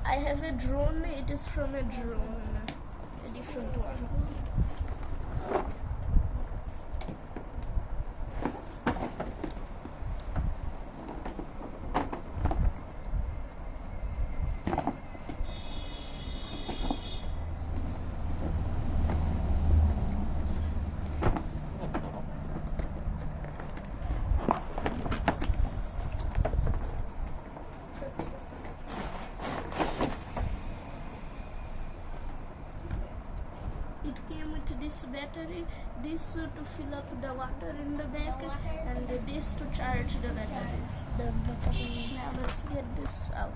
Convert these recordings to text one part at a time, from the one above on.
I have a drone. It is from a drone, a different one. It came with this battery, this to fill up the water in the back, and this to charge the battery. Now let's get this out.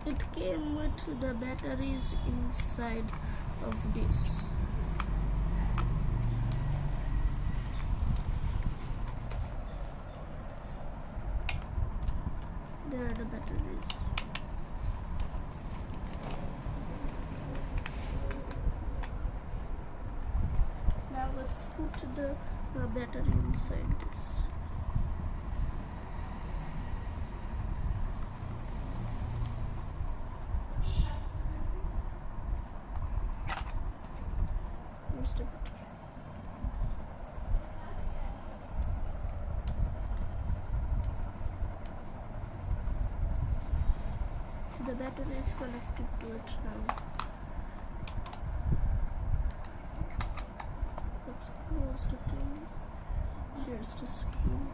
It came with the batteries inside of this. There are the batteries. Now let's put the battery inside this. Here's the battery. The battery is connected to it now. Let's close the thing. There's the screen.